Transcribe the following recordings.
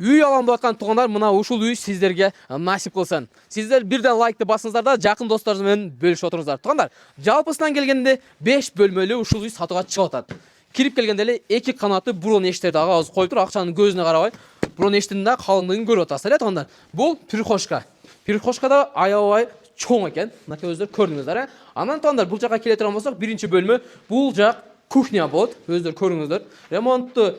үй алам деп аткан туугандар, мына ушул үй сиздерге насип кылсын. Сиздер бирден лайкты басыңыздар да жакын досторуңуз менен бөлүшүп отуруңуздар. Туугандар, жалпысынан келгенде 5 бөлмөлүү ушул үй сатууга чыгып атат. Кирип келгенде эле 2 канаты бурон эшиктерди ага коюп туруп, акчанын көзүнө карабай, бурон эшиктин да калыңдыгын көрүп атасыздар, туугандар. Бул прихожка. Прихожка да аябай чоң экен. Мына өздөрү көрдүңүздөр, Анан туугандар, бул жакка келе турган болсок, биринчи бөлмө, бул жак кухня болот. Өздөрү көрүңүздөр. Ремонтту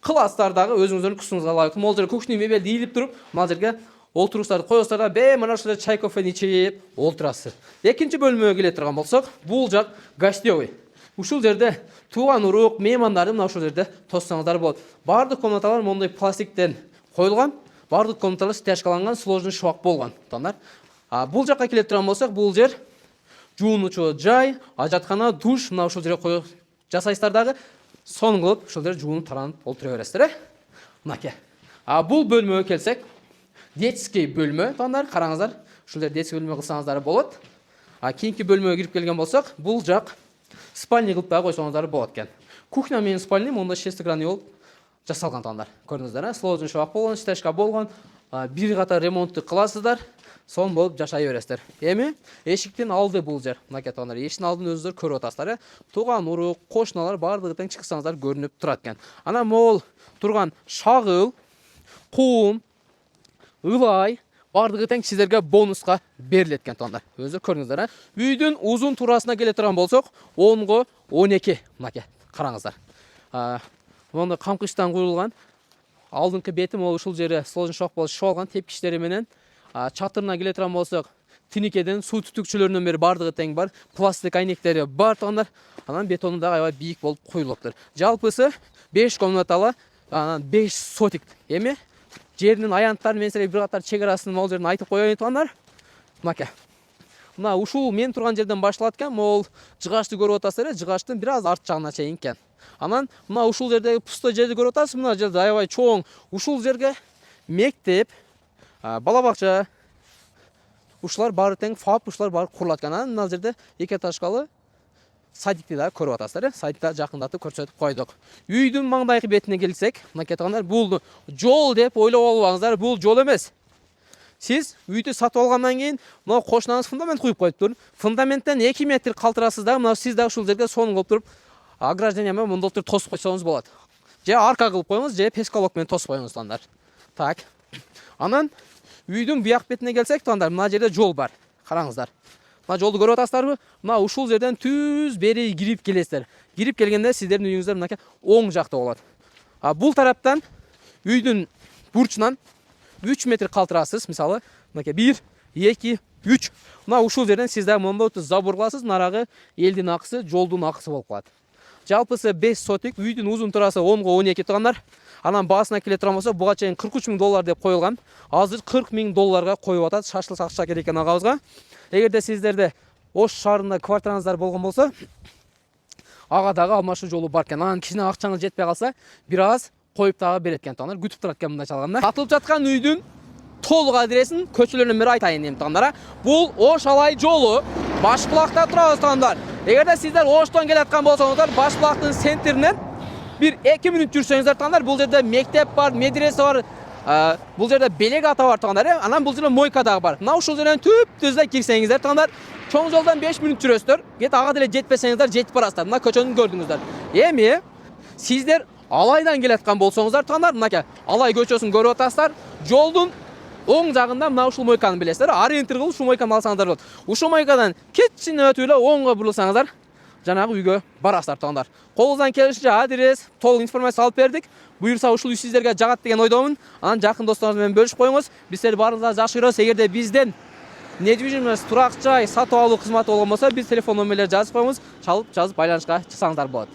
кыласыздардагы өзүңүздөрдүн вкусуңузга ылайыктуу. Могул жерде кухня мебелди ийилип туруп, мына жерге олтуруңуздарды коесуздар да, мына ушул чай кофени ичип олтурасыздар. Экинчи бөлмөгө келе турган болсок, бул жак гостевый. Ушул жерде тууган урук, меймандарды мына ушул жерде тоссаңыздар болот. Бардык комнаталар мондай пластиктен коюлган, бардык комнаталар стяжкаланган, сложный швак болгон. Туугандар, бул жакка келе турган болсок, бул жер жуунуучу жай, ажаткана, душ, мына ушул жерге коюп жасайсыздар дагы. Сонун кылып ушул жерде жуунуп таранып олтура бересиздер, Мынакей. Бул бөлмөгө келсек, детский бөлмө, туугандар, караңыздар. Ушул жерде детский бөлмө кылсаңыздар болот. Кийинки бөлмөгө кирип келген болсок, бул жак спальня кылып дагы койсоңуздар болот экен. Кухня менен спальня монда шестигранный болуп жасалган, туугандар. Көрдүңүздөр, сложный швак болгон, стяжка болгон, бир катар ремонтту кыласыздар. Сон болуп жашай бересиздер. Эми эшиктин алды бул жер. Мынакей туугандар, эшиктин алдын өзүңүздөр көрүп атасыздар, Тууган урук, кошуналар бардыгы тең чыксаңыздар көрүнүп турат экен. Анан могул турган шагыл, кум, ылай бардыгы тең сиздерге бонуска берилет экен, туугандар. Өзүңүздөр көрүңүздөр, Үйдүн узун турасына келе турган болсок, 10 12. Мынакей, караңыздар. Монда камкычтан куюлган. Алдыңкы бети могул ушул жерде сложный шок болуп шоолган тепкичтери менен. Чатырына келе турган болсок, тиникеден суу түтүкчүлөрүнөн бери бардыгы тең бар, пластик айнектери бар, туугандар. Анан бетону дагы аябай бийик болуп коюлуптур. Жалпысы 5 комнаталы, 5 сотик. Эми жердин аянттары менен бир катар чек арасын могул жерден айтып коеюн, туугандар. Мынакей. Мына ушул мен турган жерден башталат экен, могул жыгачты көрүп атасыздар, жыгачтын бир аз арт жагына чейин экен. Анан мына ушул жердеги пустой жерди көрүп атасыз, мына жерде аябай чоң. Ушул жерге мектеп, бала бакча, ушулар баары тең ФАП, ушулар баары курулат экен. Анан мына жерде 2 этажкалы садикти дагы көрүп атасыздар, Садикти жакындатып көрсөтүп койдук. Үйдүн маңдайкы бетине келсек, мынакей туугандар, бул жол деп ойлоп албаңыздар, бул жол эмес. Сиз үйдү сатып алгандан кийин, мына кошунаңыз фундамент куюп коюптур. Фундаменттен 2 метр калтырасыз да, мына сиз дагы ушул жерге сонун кылып туруп, ограждение менен мындай туруп тосуп койсоңуз болот. Же арка кылып коюңуз, же пескалок менен тосуп коюңуз, туугандар. Так. Анан үйдүн бияк бетине келсек, туугандар, мына жерде жол бар. Караңыздар. Мына жолду көрүп атасыздарбы? Мына ушул жерден түз бери кирип келесиздер. Кирип келгенде сиздердин үйүңүздөр мынакей оң жакта болот. Бул тараптан үйдүн бурчунан 3 метр калтырасыз, мисалы, мынакей 1, 2, 3. Мына ушул жерден сиз дагы мондой забор кыласыз, нарагы элдин акысы, жолдун акысы болуп калат. Жалпысы 5 сотик, үйдүн узун турасы 10 12, туугандар. Анан баасына келе турган болсо, буга чейин 43 000 доллар деп коюлган. Азыр 40 000 долларга коюп атат. Шашлык акча керек экен агабызга. Эгерде сиздерде Ош шаарында квартираңыздар болгон болсо, ага дагы алмашуу жолу бар экен. Анан кичине акчаңыз жетпей калса, бир аз коюп дагы берет экен, туугандар. Күтүп турат экен мындай чалганда. Сатылып жаткан үйдүн толук адресин көчөлөрүнөн бери айтайын эми, туугандар. Бул Ош Алай жолу, Башбулакта турабыз, туугандар. Эгерде сиздер Оштон келаткан болсоңуздар, Башбулактын центринен bir 2 minut жүрсөңүздөр, туугандар, бул жерде мектеп бар, медресе бар, бул жерде белек ата бар, туугандар. Анан бул жерде мойка дагы бар. Мына ушул жерден түп-түздө кирсеңиздер, туугандар, чоң жолдон 5 минут жүрөсүздөр. Кет ага деле жетпесеңиздер, жетип барасыздар. Мына көчөнү көрдүңүздөр. Эми сиздер Алайдан келаткан болсоңуздар, туугандар, мынакей Алай көчөсүн көрүп атасыздар. Жолдун оң жагында мына ушул мойканы билесиздер. Ориентир кылып ушул мойканы алсаңыздар болот. Ушул мойкадан кичине өтүп эле оңго бурулсаңыздар, жанагы үйгө барасыздар, туугандар. Колубуздан келишинче адрес, толук информация алып бердик. Буюрса ушул үй сиздерге жагат деген ойдомун. Анан жакын досторуңуз менен бөлүшүп коюңуз. Биз силерди баарыңызга жакшы көрөбүз. Эгерде бизден недвижимость, турак жай сатып алуу кызматы болгон болсо, биз телефон номерлерди жазып коебуз. Чалып жазып байланышка чыксаңыздар болот.